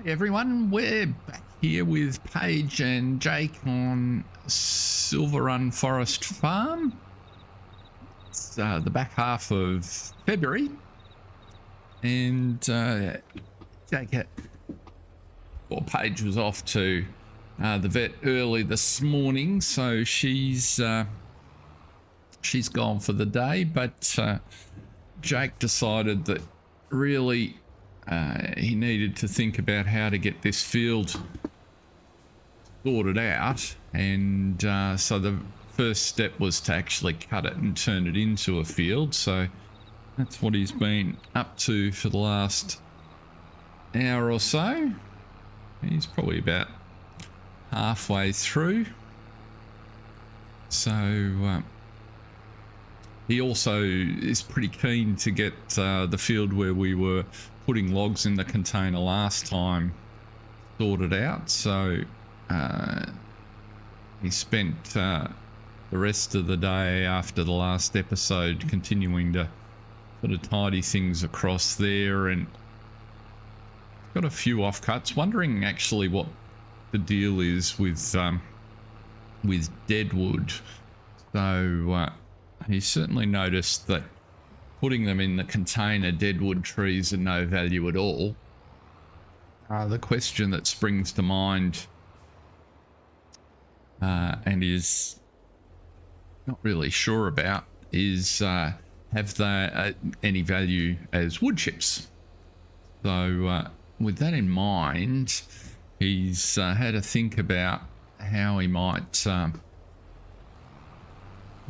Everyone, we're back here with Paige and Jake on Silverrun Forest Farm. It's the back half of February, and Jake Paige was off to the vet early this morning, so she's gone for the day. But Jake decided that really he needed to think about how to get this field sorted out, and so the first step was to actually cut it and turn it into a field. So that's what he's been up to for the last hour or so. He's probably about halfway through. So he also is pretty keen to get the field where we were putting logs in the container last time sorted out. So he spent the rest of the day after the last episode continuing to sort of tidy things across there, and got a few offcuts. Wondering actually what the deal is with deadwood. So he certainly noticed that putting them in the container, deadwood trees are no value at all. The question that springs to mind and is not really sure about is have they any value as wood chips? So with that in mind, he's had to think about how he might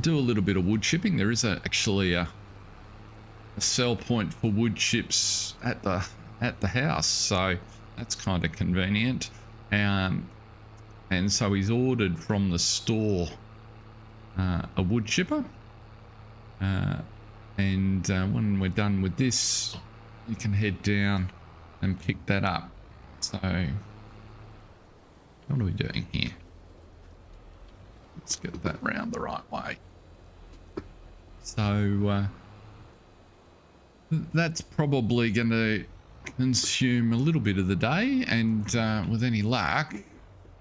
do a little bit of wood chipping. There is actually a sell point for wood chips at the house, so that's kind of convenient. And so he's ordered from the store a wood chipper, and when we're done with this, you can head down and pick that up. So what are we doing here? Let's get that round the right way. So that's probably going to consume a little bit of the day, and with any luck,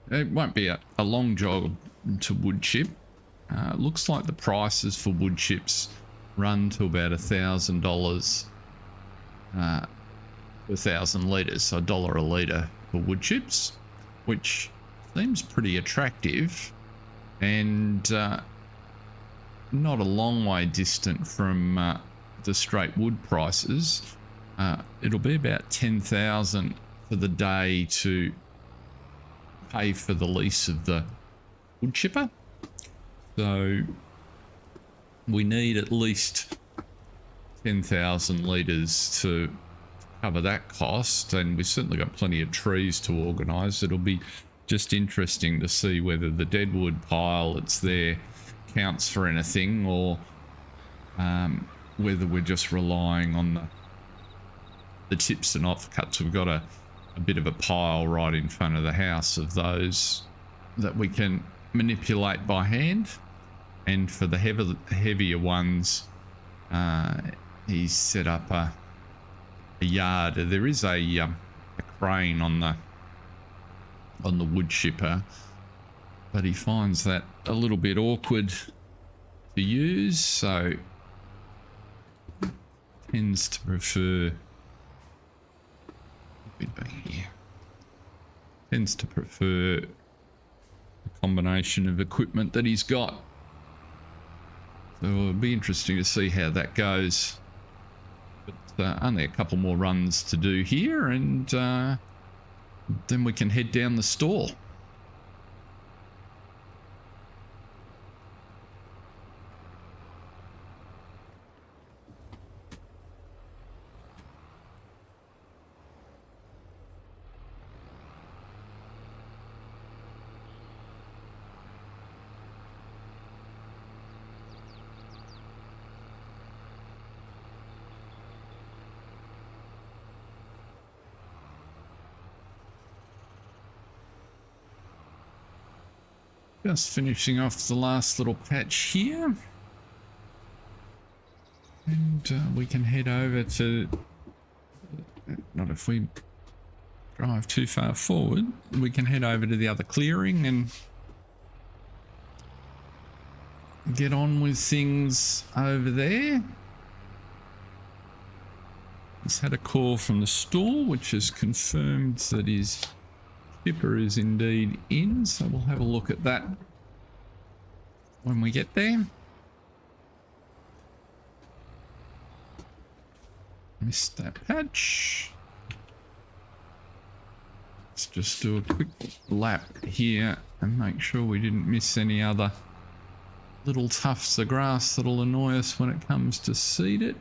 it won't be a long jog to wood chip. Looks like the prices for wood chips run to about $1,000 per 1,000 litres, so $1 a litre for wood chips, which seems pretty attractive, and not a long way distant from the straight wood prices. It'll be about $10,000 for the day to pay for the lease of the wood chipper. So we need at least 10,000 litres to cover that cost, and we've certainly got plenty of trees to organise. It'll be just interesting to see whether the deadwood pile that's there counts for anything, or whether we're just relying on the tips and offcuts. We've got a bit of a pile right in front of the house of those that we can manipulate by hand, and for the heavier ones, he's set up a yard. There is a crane on the wood chipper, but he finds that a little bit awkward to use, so tends to prefer a combination of equipment that he's got. So it'll be interesting to see how that goes. But only a couple more runs to do here, and then we can head down the store. Just finishing off the last little patch here, and we can head over to, not if we drive too far forward, we can head over to the other clearing and get on with things over there. He's had a call from the store, which has confirmed that his shipper is indeed in, so we'll have a look at that when we get there. Missed that patch. Let's just do a quick lap here and make sure we didn't miss any other little tufts of grass that'll annoy us when it comes to seed it.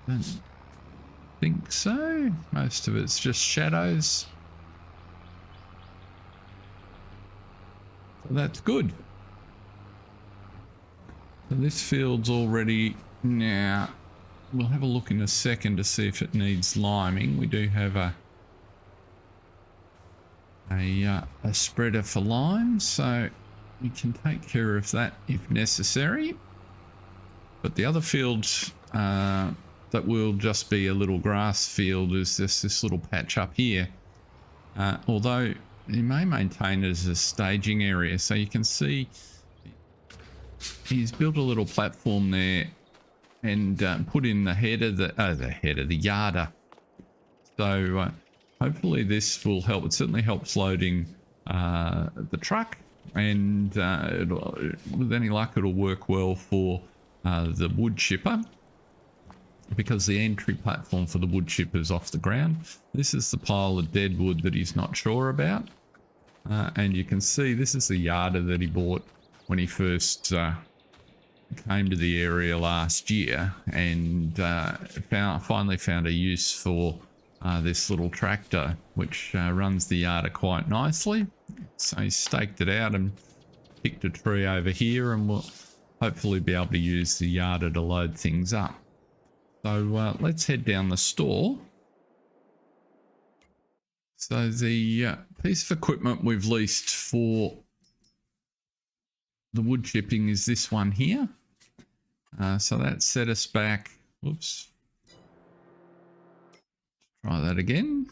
Don't think so. Most of it's just shadows. So that's good. So this field's already now. We'll have a look in a second to see if it needs liming. We do have a spreader for lime, so we can take care of that if necessary. But the other fields that will just be a little grass field is this little patch up here. Although you may maintain it as a staging area, so you can see he's built a little platform there and put in the header, the yarder. So hopefully this will help. It certainly helps loading the truck, and with any luck it'll work well for the wood chipper, because the entry platform for the wood chipper is off the ground. This is the pile of dead wood that he's not sure about, and you can see this is the yarder that he bought when he first came to the area last year, and finally found a use for this little tractor, which runs the yarder quite nicely. So he staked it out and picked a tree over here, and we'll hopefully be able to use the yarder to load things up. So let's head down the store. So the piece of equipment we've leased for the wood chipping is this one here. So that set us back. Whoops. Try that again.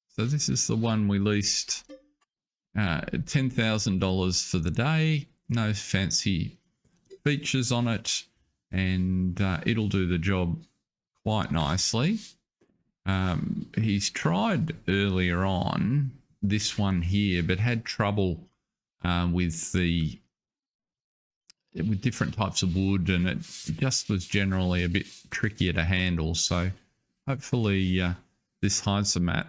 So this is the one we leased, $10,000 for the day. No fancy features on it, and it'll do the job quite nicely. He's tried earlier on this one here, but had trouble with different types of wood, and it just was generally a bit trickier to handle. So hopefully this Husbandries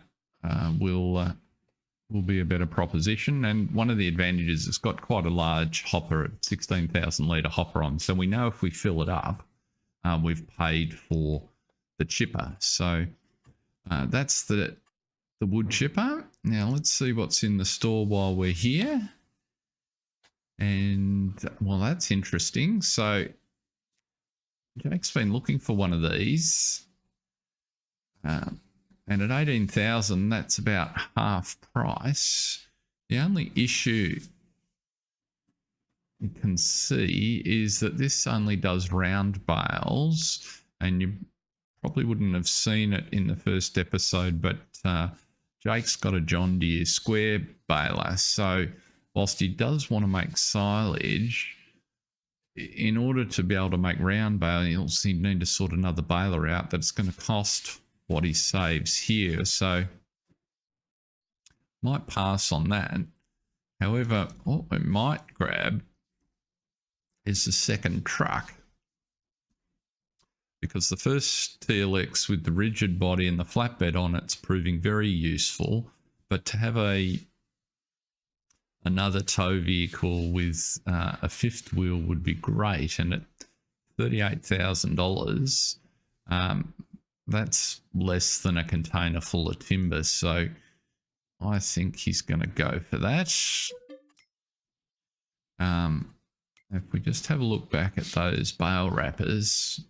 will be a better proposition. And one of the advantages, it's got quite a large hopper, at 16,000 litre hopper on, so we know if we fill it up, we've paid for the chipper. So that's the wood chipper. Now let's see what's in the store while we're here. And well, that's interesting. So Jake's been looking for one of these, and at 18,000, that's about half price. The only issue you can see is that this only does round bales, and you probably wouldn't have seen it in the first episode, but Jake's got a John Deere square baler. So whilst he does want to make silage, in order to be able to make round bales, he'll need to sort another baler out that's going to cost what he saves here. So might pass on that. However, what we might grab is the second truck, because the first TLX with the rigid body and the flatbed on it's proving very useful, but to have another tow vehicle with a fifth wheel would be great. And at $38,000, that's less than a container full of timber. So I think he's going to go for that. If we just have a look back at those bale wrappers,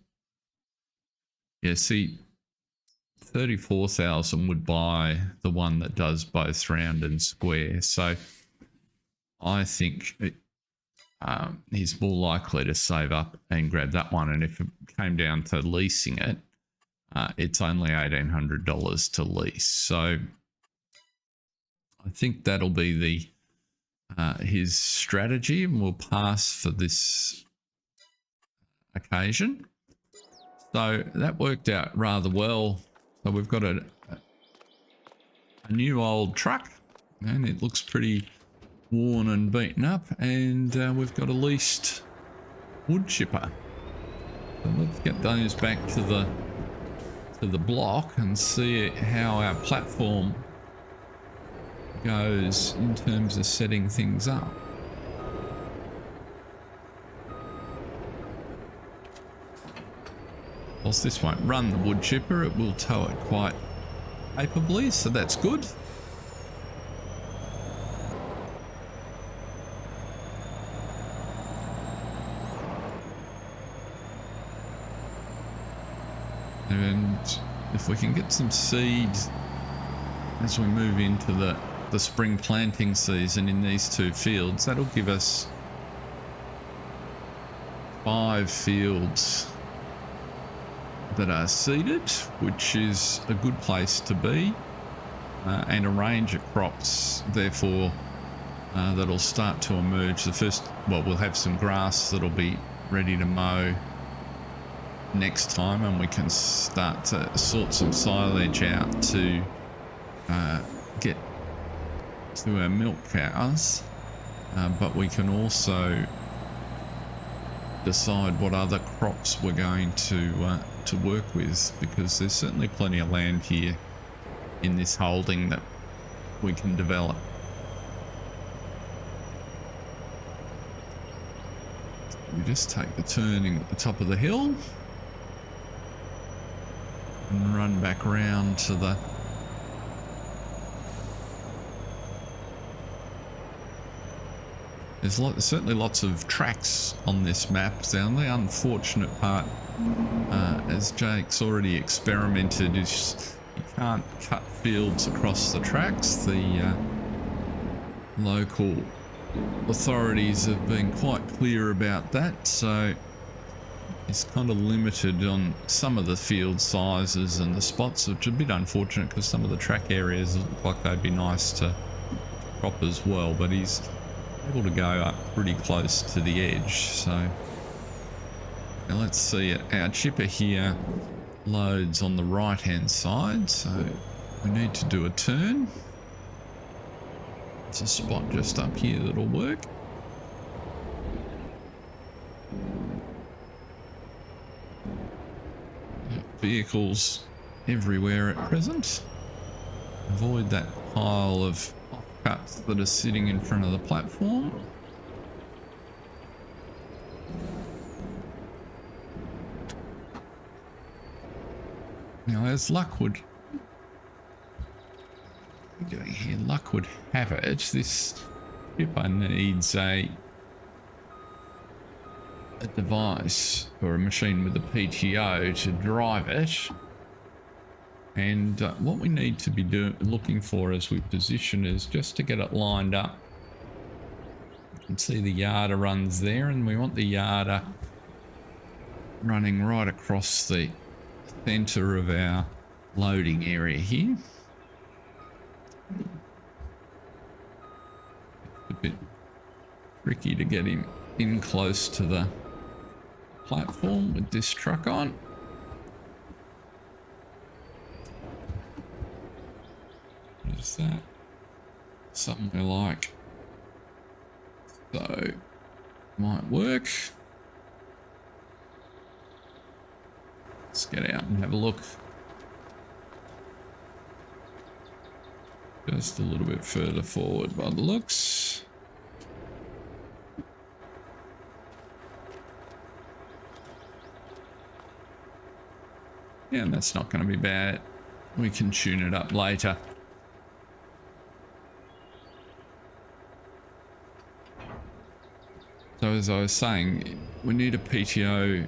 yeah, see, 34,000 would buy the one that does both round and square. So I think he's more likely to save up and grab that one. And if it came down to leasing it, it's only $1,800 to lease. So I think that'll be the his strategy, and we'll pass for this occasion. So that worked out rather well. So we've got a new old truck, and it looks pretty worn and beaten up, and we've got a leased wood chipper. So let's get those back to the block and see how our platform goes in terms of setting things up. Whilst this won't run the wood chipper, it will tow it quite capably, so that's good. And if we can get some seed as we move into the spring planting season in these two fields, that'll give us 5 fields that are seeded, which is a good place to be, and a range of crops therefore that'll start to emerge. The first, well, we'll have some grass that'll be ready to mow next time, and we can start to sort some silage out to get to our milk cows, but we can also decide what other crops we're going to work with, because there's certainly plenty of land here in this holding that we can develop. We just take the turning at the top of the hill and run back around to the there's certainly lots of tracks on this map. The only unfortunate part, as Jake's already experimented, is you can't cut fields across the tracks. The local authorities have been quite clear about that, so it's kind of limited on some of the field sizes and the spots, which is a bit unfortunate because some of the track areas look like they'd be nice to crop as well, but he's able to go up pretty close to the edge. So now let's see it. Our chipper here loads on the right hand side, so we need to do a turn. There's a spot just up here that'll work. Vehicles everywhere at present. Avoid that pile of offcuts that are sitting in front of the platform. Now, as luck would have it, this chipper needs a device or a machine with a PTO to drive it, and what we need to be looking for as we position is just to get it lined up. You can see the yarder runs there, and we want the yarder running right across the center of our loading area here. It's a bit tricky to get him in close to the platform with this truck on. What is that? Somewhere like so. Might work. Let's get out and have a look. Just a little bit further forward by the looks. Yeah, and that's not going to be bad. We can tune it up later. So as I was saying, we need a PTO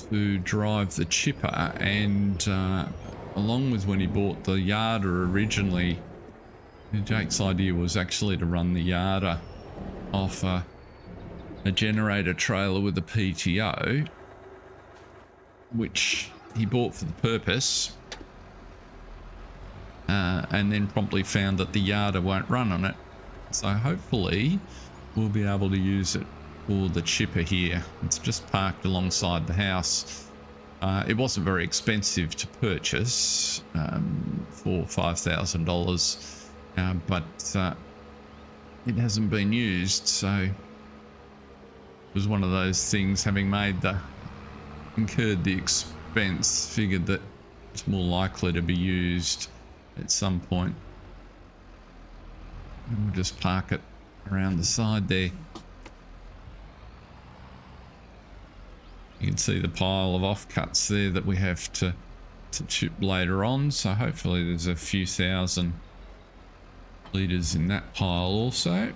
to drive the chipper, and along with when he bought the yarder originally, Jake's idea was actually to run the yarder off a generator trailer with a PTO, which he bought for the purpose, and then promptly found that the yarder won't run on it. So hopefully we'll be able to use it for the chipper here. It's just parked alongside the house. It wasn't very expensive to purchase, for $5,000, but it hasn't been used, so it was one of those things, having incurred the expense, figured that it's more likely to be used at some point. And we'll just park it around the side there. You can see the pile of offcuts there that we have to chip later on, so hopefully there's a few thousand litres in that pile also.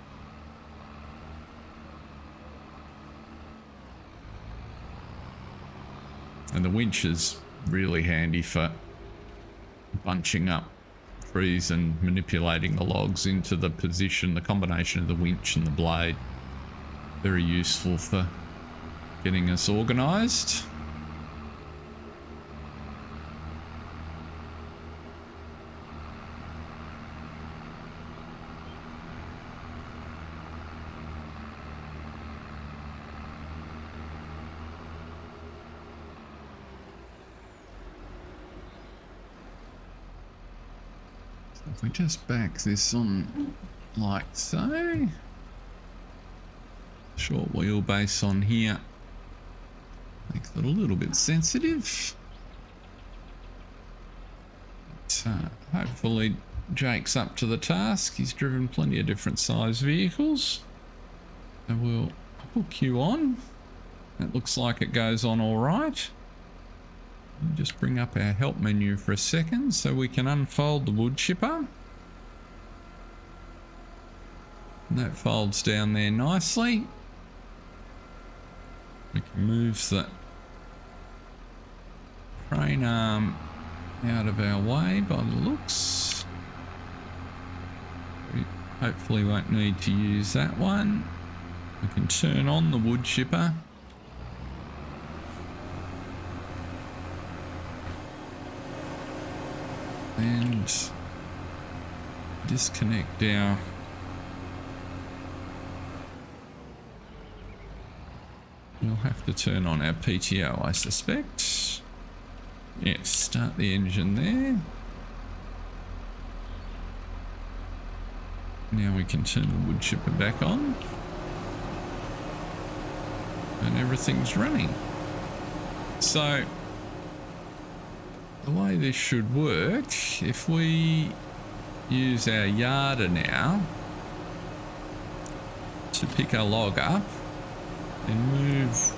And the winch is really handy for bunching up trees and manipulating the logs into the position. The combination of the winch and the blade, very useful for getting us organised. So if we just back this on like so, short wheelbase on here makes it a little bit sensitive. But, hopefully Jake's up to the task. He's driven plenty of different size vehicles. So we'll hook you on. It looks like it goes on all right. Just bring up our help menu for a second so we can unfold the wood chipper. And that folds down there nicely. We can move the crane arm out of our way by the looks. We hopefully won't need to use that one. We can turn on the wood chipper. And disconnect our we'll have to turn on our PTO, I suspect. Yes, start the engine there. Now we can turn the wood chipper back on. And everything's running. So the way this should work, if we use our yarder now to pick a log up and move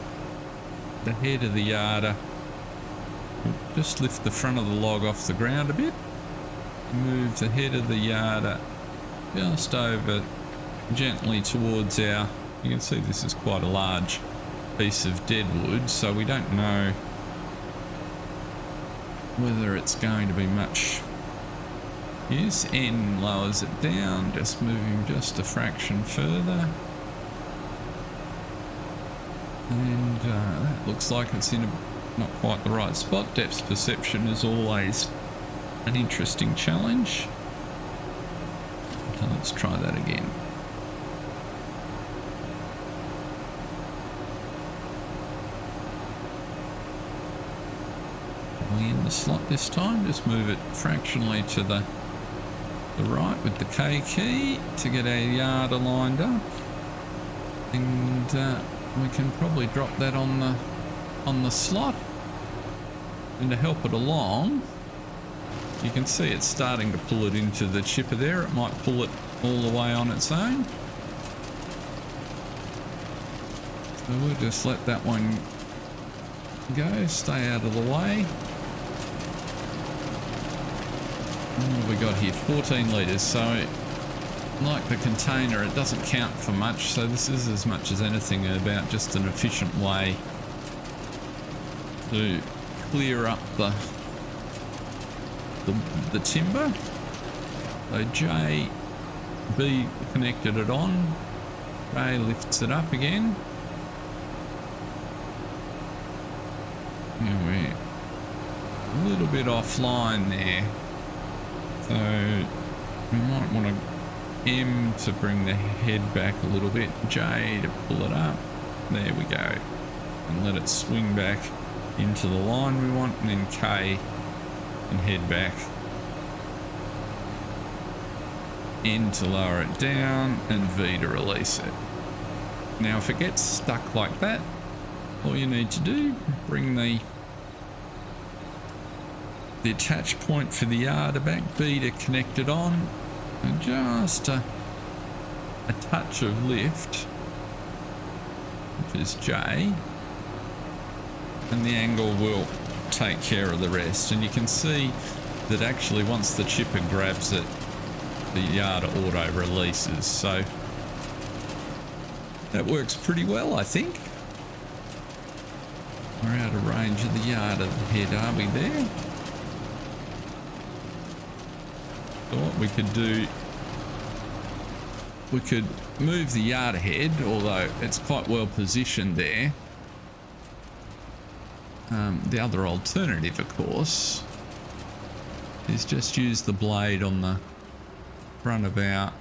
the head of the yarder, just lift the front of the log off the ground a bit, move the head of the yarder just over gently towards our, you can see this is quite a large piece of dead wood, so we don't know whether it's going to be much use. N lowers it down, just moving just a fraction further. And that looks like it's in not quite the right spot. Depth perception is always an interesting challenge. So let's try that again. In the slot this time, just move it fractionally to the right with the K key to get our yarder lined up, and we can probably drop that on the slot. And to help it along, you can see it's starting to pull it into the chipper there. It might pull it all the way on its own, so we'll just let that one go, stay out of the way. What have we got here? 14 litres, so like the container, it doesn't count for much, so this is as much as anything about just an efficient way to clear up the timber. So JB connected it on, Ray lifts it up again. Yeah, we're a little bit offline there. So we might want to M to bring the head back a little bit. J to pull it up. There we go. And let it swing back into the line we want. And then K and head back. N to lower it down. And V to release it. Now if it gets stuck like that, all you need to do, bring the attach point for the yarder back, B to connect it on, and just a touch of lift, which is J, and the angle will take care of the rest. And you can see that actually once the chipper grabs it, the yarder auto releases, so that works pretty well, I think. We're out of range of the yarder head, are we there? So what we could do, we could move the yarder head, although it's quite well positioned there. The other alternative, of course, is just use the blade on the front of our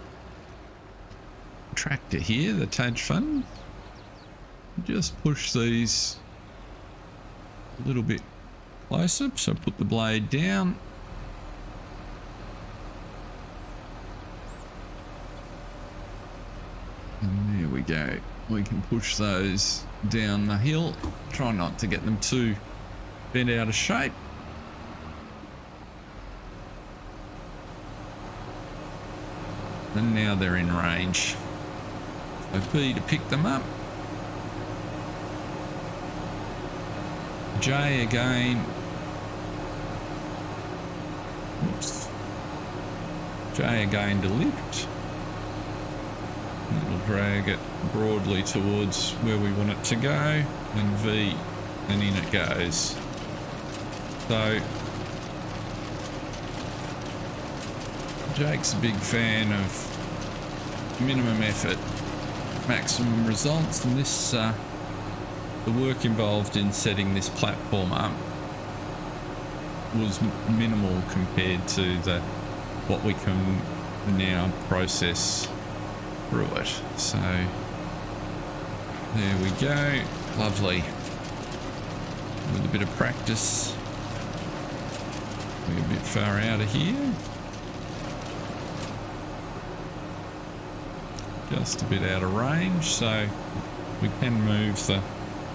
tractor here, the Tajfun. Just push these a little bit closer, so put the blade down. And there we go. We can push those down the hill. Try not to get them too bent out of shape. And now they're in range. So B to pick them up. J again. Oops. J again to lift. It'll drag it broadly towards where we want it to go. And V, and in it goes. So Jake's a big fan of minimum effort, maximum results, and this the work involved in setting this platform up was minimal compared to what we can now process through it. So there we go, lovely. With a bit of practice, we're a bit far out of here. Just a bit out of range, so we can move the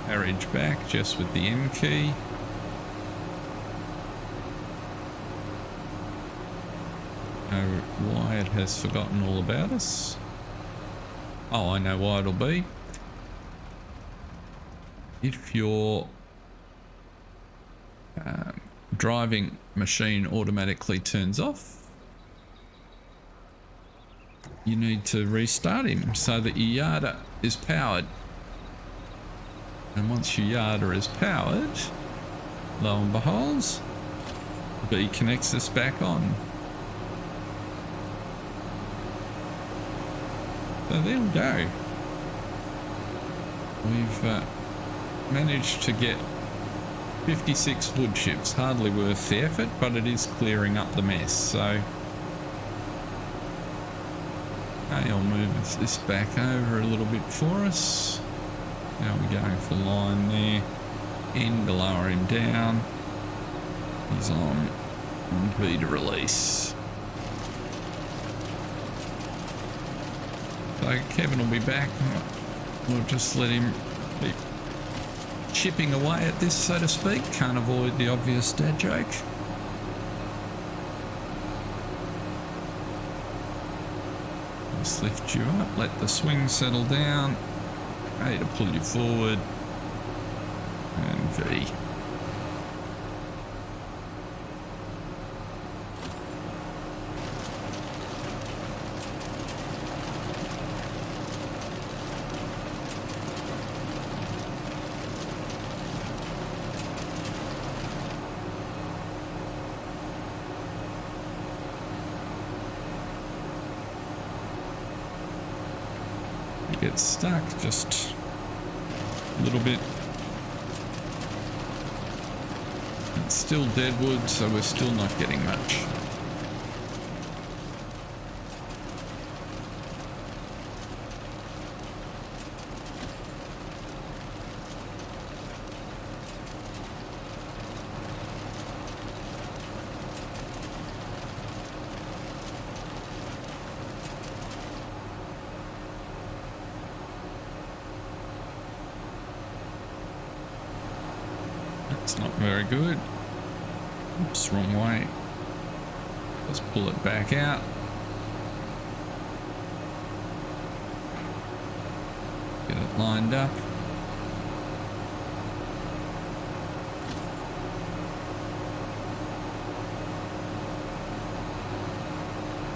carriage back just with the M key. Know why it has forgotten all about us. Oh, I know why it'll be. If your driving machine automatically turns off, you need to restart him so that your yarder is powered. And once your yarder is powered, lo and behold, B connects us back on. So there we go. We've managed to get 56 wood chips. Hardly worth the effort, but it is clearing up the mess. So okay, I'll move this back over a little bit for us. Now we're going for line there. End to lower him down. He's on. And B to release. So Kevin will be back. We'll just let him keep chipping away at this, so to speak. Can't avoid the obvious dad joke. Just lift you up, let the swing settle down. A to pull you forward. And V. It's stuck just a little bit. It's still deadwood, so we're still not getting much. That's not very good. Oops, wrong way. Let's pull it back out. Get it lined up.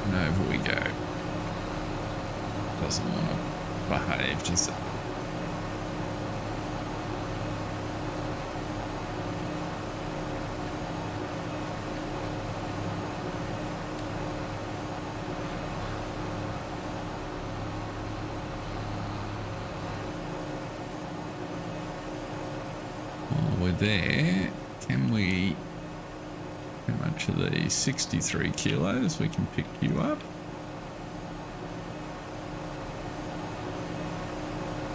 And over we go. Doesn't want to behave, does it? There, can we, how much are these? 63 kilos, we can pick you up.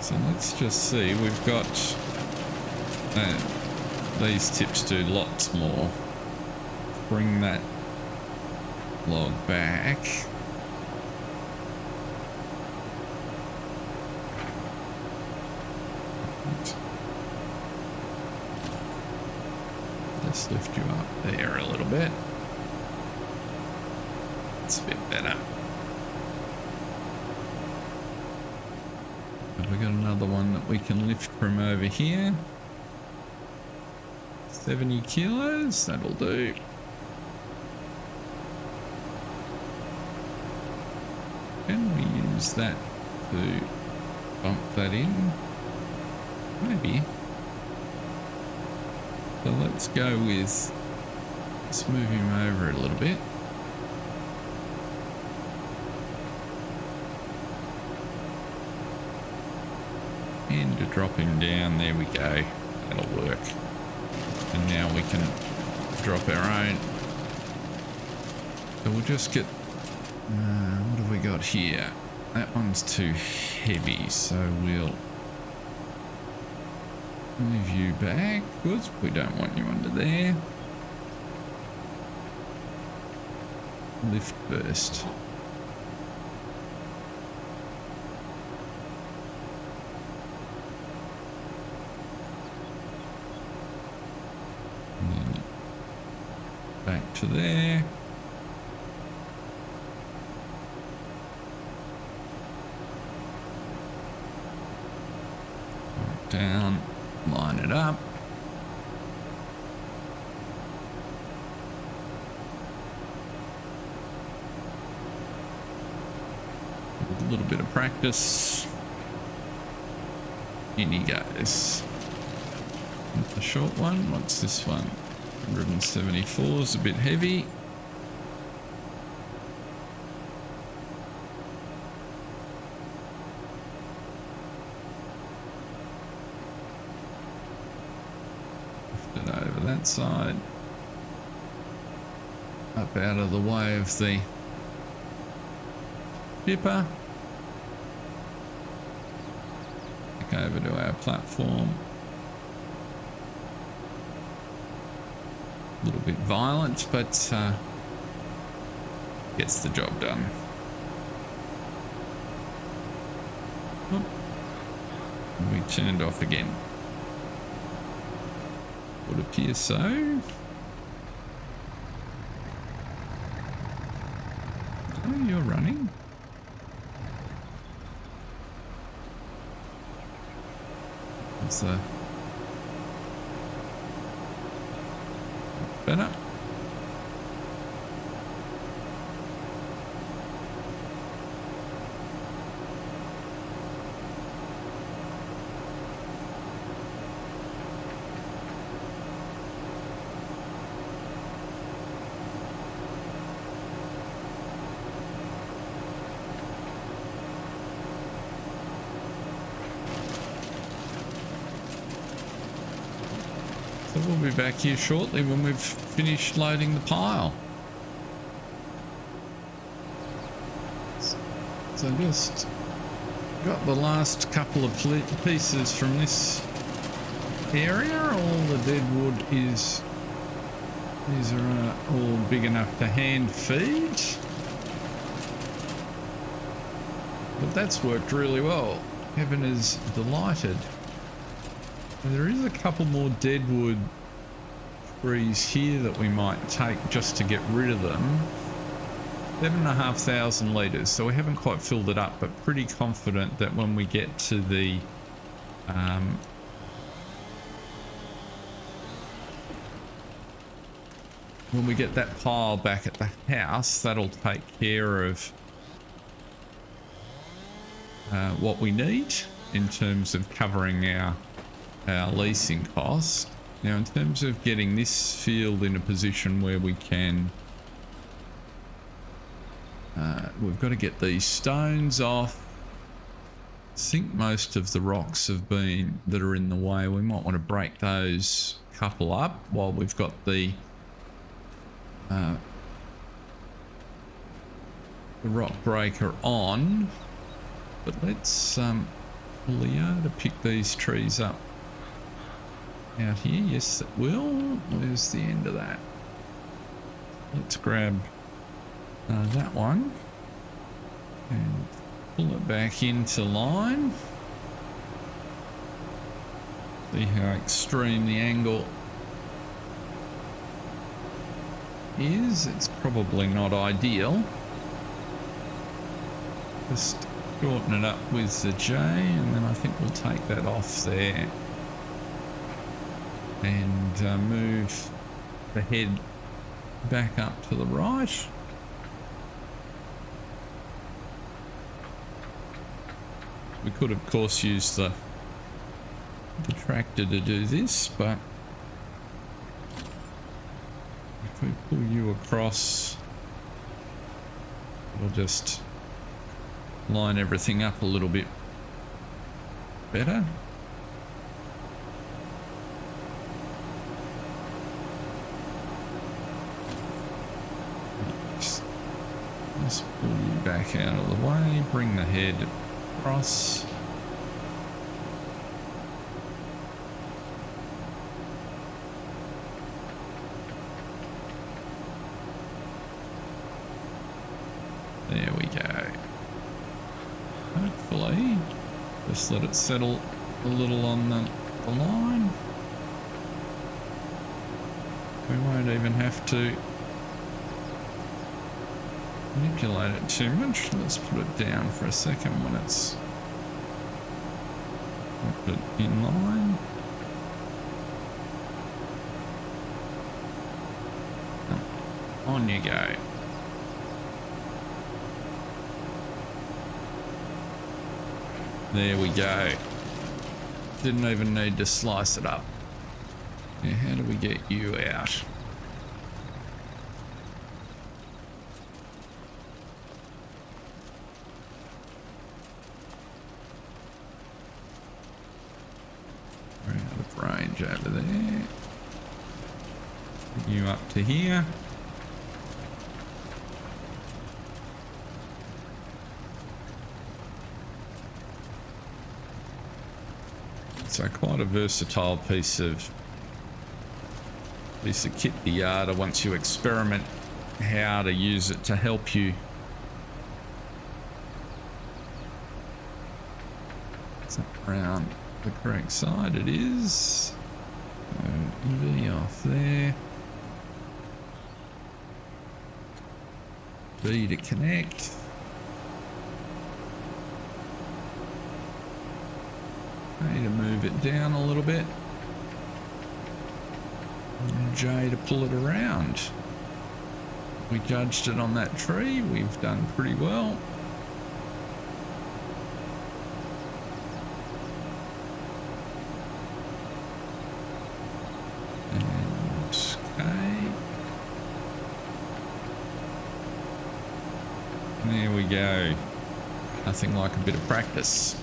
So let's just see, we've got, these tips do lots more. Bring that log back. Let's lift you up there a little bit. It's a bit better. Have we got another one that we can lift from over here? 70 kilos, that'll do. Can we use that to bump that in? Maybe. So let's go with, let's move him over a little bit. And to drop him down, there we go. That'll work. And now we can drop our own. So we'll just get, what have we got here? That one's too heavy, so we'll move you back. Good. We don't want you under there. Lift first. And then back to there. Down. Line it up. With a little bit of practice. In he goes. The short one. What's this one? 174 is a bit heavy. Over that side, up out of the way of the dipper, back over to our platform. A little bit violent, but gets the job done. Oh. We turned off again. Would appear so. Oh, you're running. What's the better? So we'll be back here shortly when we've finished loading the pile. So just got the last couple of pieces from this area. All the dead wood is, these are all big enough to hand feed. But that's worked really well. Kevin is delighted. And there is a couple more deadwood trees here that we might take just to get rid of them. 7,500 litres, so we haven't quite filled it up, but pretty confident that when we get to the when we get that pile back at the house, that'll take care of what we need in terms of covering our leasing costs. Now, in terms of getting this field in a position where we can, we've got to get these stones off. I think most of the rocks have been that are in the way. We might want to break those couple up while we've got the rock breaker on. But let's pull the yard to pick these trees up out here. Yes, it will. Where's the end of that? Let's grab that one and pull it back into line. See how extreme the angle is. It's probably not ideal. Just shorten it up with the J, and then I think we'll take that off there and move the head back up to the right. We could of course use the tractor to do this, but if we pull you across, we'll just line everything up a little bit better. Just pull you back out of the way, bring the head across. There we go. Hopefully, just let it settle a little on the line. We won't even have to manipulate it too much. Let's put it down for a second when it's put it in line. On you go. There we go. Didn't even need to slice it up. Now, how do we get you out? We're out of range over there. Bring you up to here. So quite a versatile piece of kit, the Yarder, once you experiment how to use it to help you. It's around the correct side, it is. So, E off there. B to connect. Okay, to move it down a little bit. And J to pull it around. We judged it on that tree. We've done pretty well. And okay. There we go. Nothing like a bit of practice.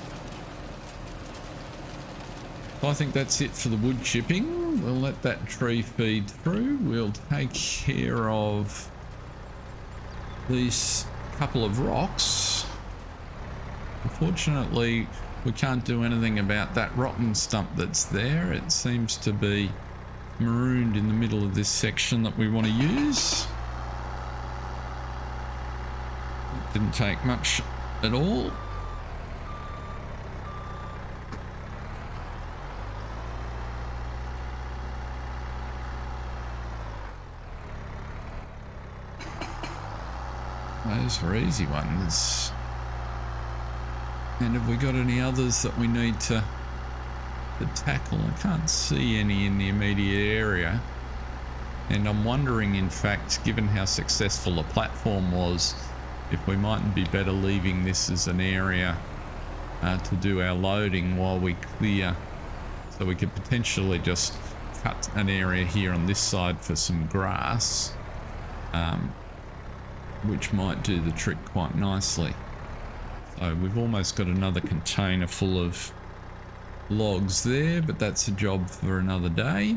I think that's it for the wood chipping. We'll let that tree feed through. We'll take care of these couple of rocks. Unfortunately, we can't do anything about that rotten stump that's there. It seems to be marooned in the middle of this section that we want to use. It didn't take much at all. Those are easy ones. And have we got any others that we need to tackle? I can't see any in the immediate area. And I'm wondering, in fact, given how successful the platform was, if we mightn't be better leaving this as an area to do our loading while we clear. So we could potentially just cut an area here on this side for some grass, which might do the trick quite nicely. So we've almost got another container full of logs there, but that's a job for another day.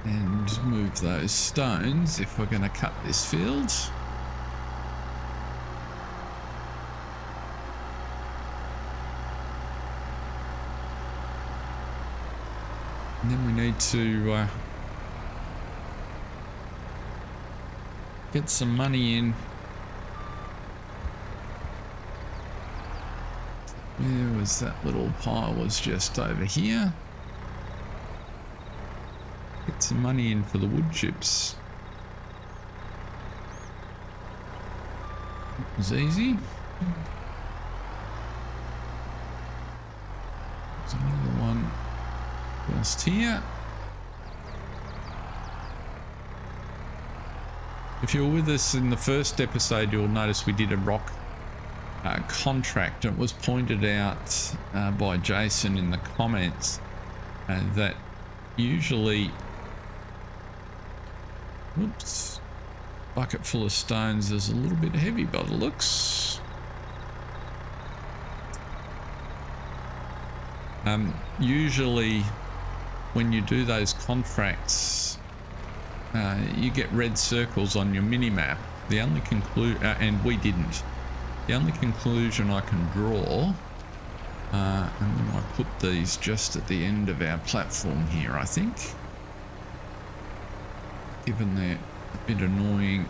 And move those stones if we're going to cut this field. And then we need to get some money in. Where was that little pile? Was just over here. Get some money in for the wood chips. It was easy. There's another one just here. If you're with us in the first episode, you'll notice we did a rock contract. It was pointed out by Jason in the comments that usually, whoops, bucket full of stones is a little bit heavy by the looks. Usually when you do those contracts, you get red circles on your mini map. The only and we didn't. The only conclusion I can draw, and we might put these just at the end of our platform here, I think, given they're a bit annoying.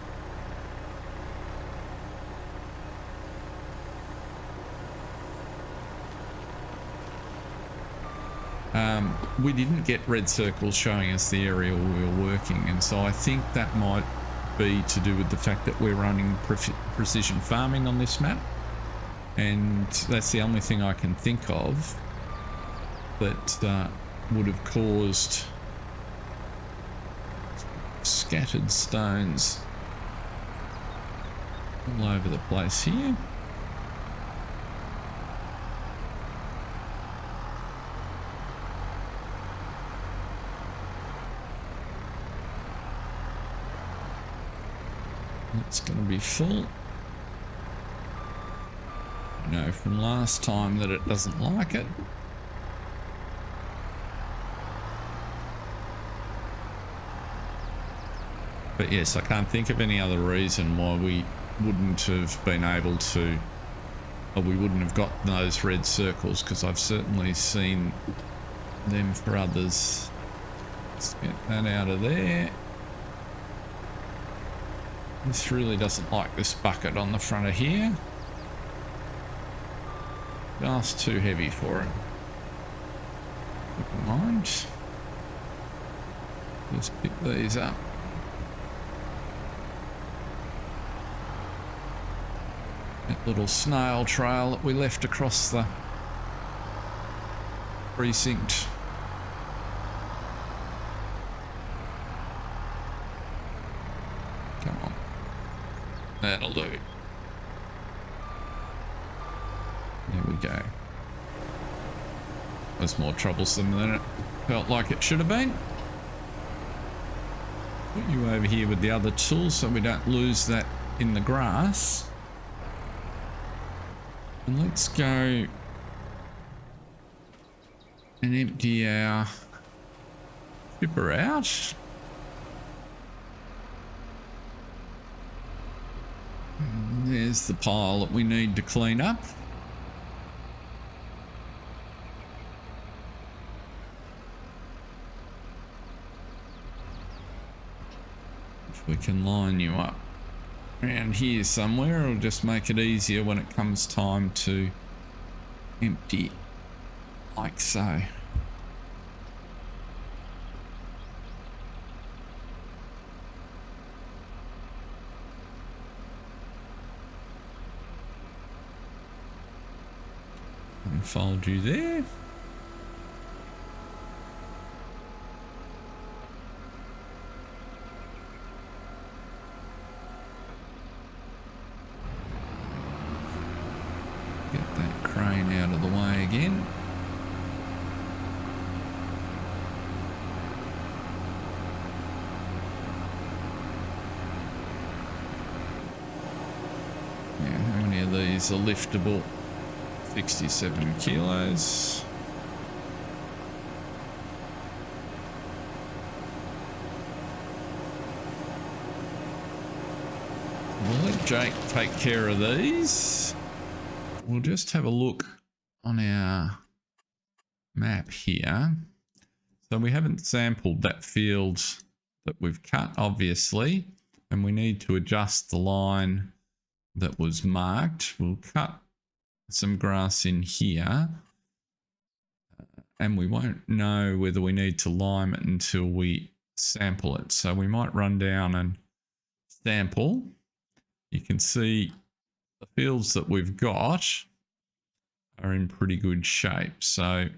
We didn't get red circles showing us the area we were working, and so I think that might be to do with the fact that we're running precision farming on this map, and that's the only thing I can think of that would have caused scattered stones all over the place here. It's going to be full. I know from last time that it doesn't like it. But yes, I can't think of any other reason why we wouldn't have been able to, or we wouldn't have got those red circles, because I've certainly seen them for others. Let's get that out of there. This really doesn't like this bucket on the front of here. Just too heavy for it. Never mind. Just pick these up. That little snail trail that we left across the precinct. Come on. That'll do. There we go. That's more troublesome than it felt like it should have been. Put you over here with the other tool so we don't lose that in the grass. And let's go and empty our chipper out. And there's the pile that we need to clean up. If we can line you up around here somewhere, it'll just make it easier when it comes time to empty, like so. Unfold you there. Get that crane out of the way again. Yeah, how many of these are liftable? 67 kilos. We'll let Jake take care of these. We'll just have a look on our map here. So we haven't sampled that field that we've cut, obviously, and we need to adjust the line that was marked. We'll cut some grass in here, and we won't know whether we need to lime it until we sample it. So we might run down and sample. You can see the fields that we've got are in pretty good shape. So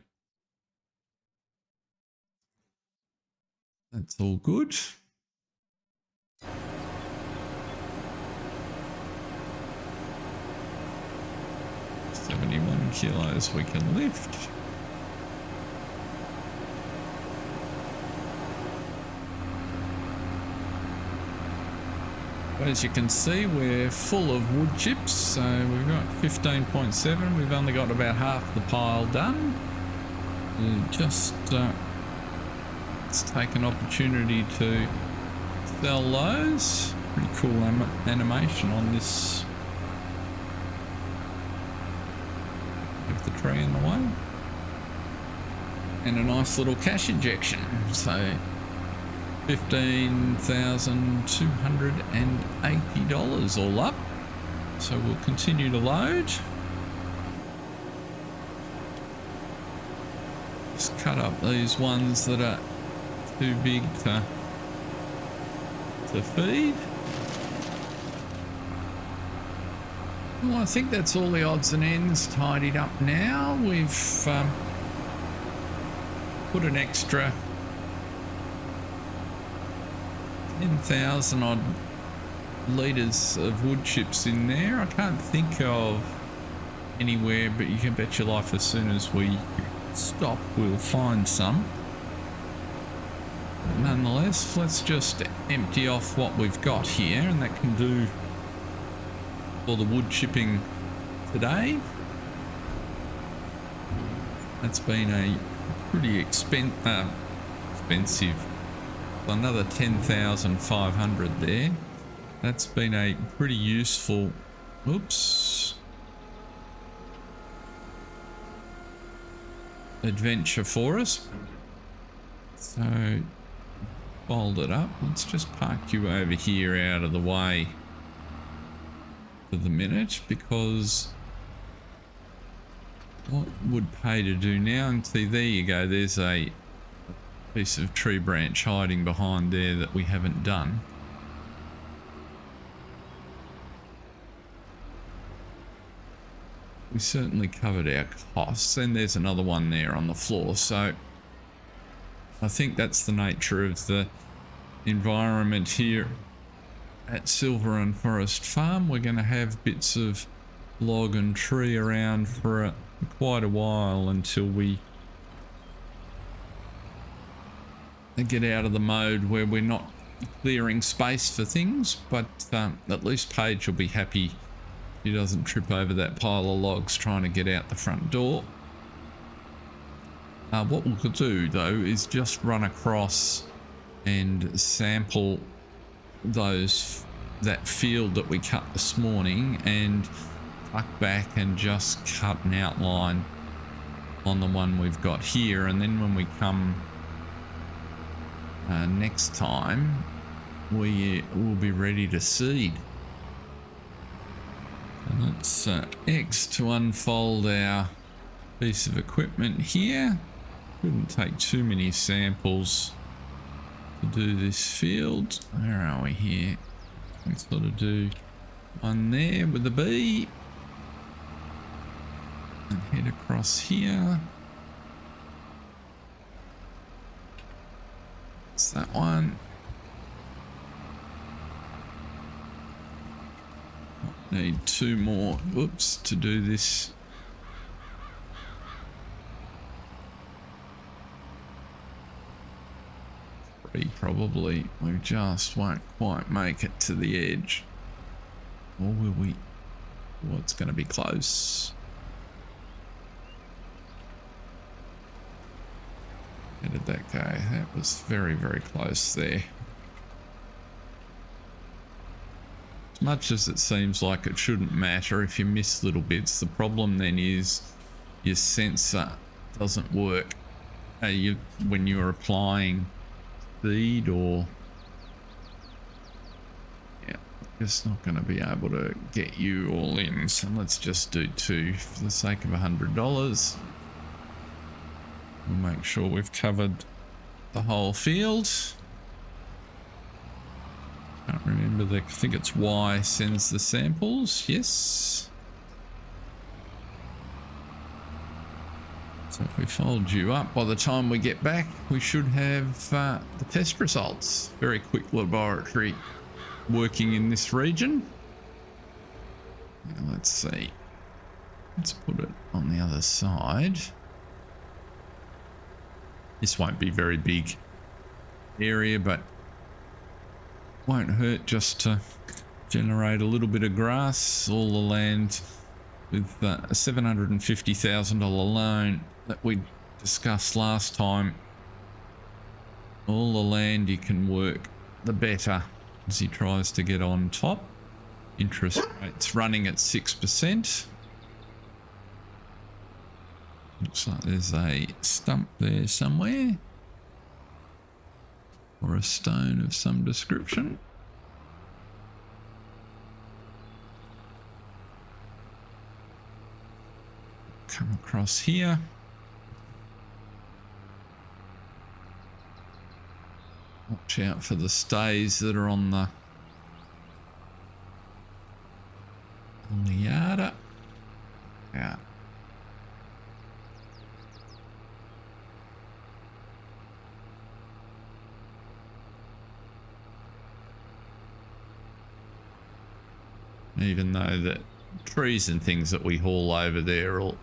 that's all good. 71 kilos we can lift. As you can see, we're full of wood chips, so we've got 15.7. We've only got about half the pile done. Just let's take an opportunity to sell those. Pretty cool animation on this. With the tree in the way. And a nice little cash injection. So $15,280 all up. So we'll continue to load. Just cut up these ones that are too big to feed. Well, I think that's all the odds and ends tidied up now. We've put an extra 10,000 odd litres of wood chips in there. I can't think of anywhere, but you can bet your life as soon as we stop, we'll find some. But nonetheless, let's just empty off what we've got here, and that can do all the wood chipping today. That's been a pretty expensive. Another 10,500 there. That's been a pretty useful. Oops. Adventure for us. So fold it up. Let's just park you over here out of the way for the minute, because what would pay to do now? And see, there you go, there's a piece of tree branch hiding behind there that we haven't done. We certainly covered our costs, and there's another one there on the floor. So I think that's the nature of the environment here at Silverrun Forest Farm. We're going to have bits of log and tree around for quite a while until we get out of the mode where we're not clearing space for things, but at least Paige will be happy she doesn't trip over that pile of logs trying to get out the front door. What we could do though is just run across and sample that field that we cut this morning and tuck back and just cut an outline on the one we've got here, and then when we come next time we will be ready to seed. And let's X to unfold our piece of equipment here. Couldn't take too many samples to do this field. Where are we here? Let's sort of do one there with the B and head across here. That's that one. Need two more, whoops, to do this. Three probably. We just won't quite make it to the edge. Or will we? Well, it's going to be close. How did that go? That was very, very close there. As much as it seems like it shouldn't matter if you miss little bits, the problem then is your sensor doesn't work when you're applying speed, or yeah, just not going to be able to get you all in. So let's just do two for the sake of $100. We'll make sure we've covered the whole field. Can't remember, I think it's Y sends the samples. Yes. So if we fold you up, by the time we get back, we should have the test results. Very quick laboratory working in this region. Now let's see. Let's put it on the other side. This won't be very big area, but won't hurt just to generate a little bit of grass. All the land with a $750,000 loan that we discussed last time. All the land you can work, the better, as he tries to get on top. Interest rates running at 6%. Looks like there's a stump there somewhere, or a stone of some description. Come across here. Watch out for the stays that are on the yarder. Yeah. Even though the trees and things that we haul over there will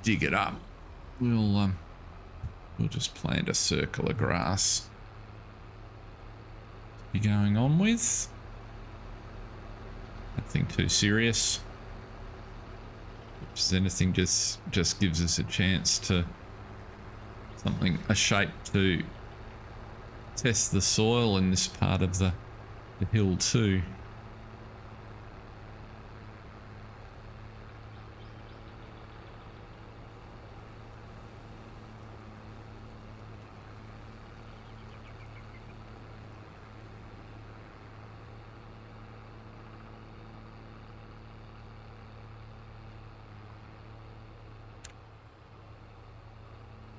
dig it up, we'll just plant a circle of grass to be going on with. Nothing too serious. If there's anything, just gives us a chance to a shape to test the soil in this part of the hill too.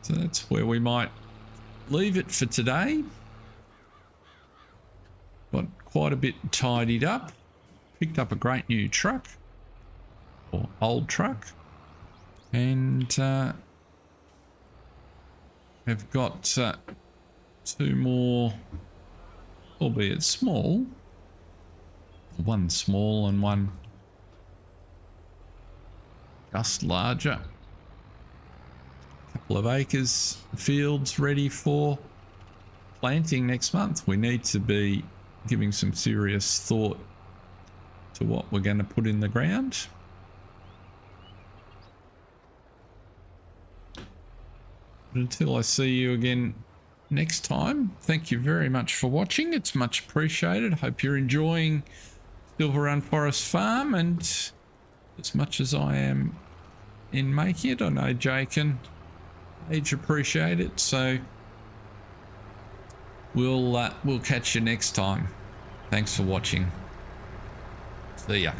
So that's where we might leave it for today. Got quite a bit tidied up. Picked up a great new truck, or old truck, and have got two more, albeit small, one small and one just larger. Couple of acres fields ready for planting next month. We need to be giving some serious thought to what we're going to put in the ground. But until I see you again next time, thank you very much for watching. It's much appreciated. Hope you're enjoying Silverrun Forest Farm, and as much as I am in making it, I know Jake and Paige appreciate it. So we'll catch you next time. Thanks for watching. See ya.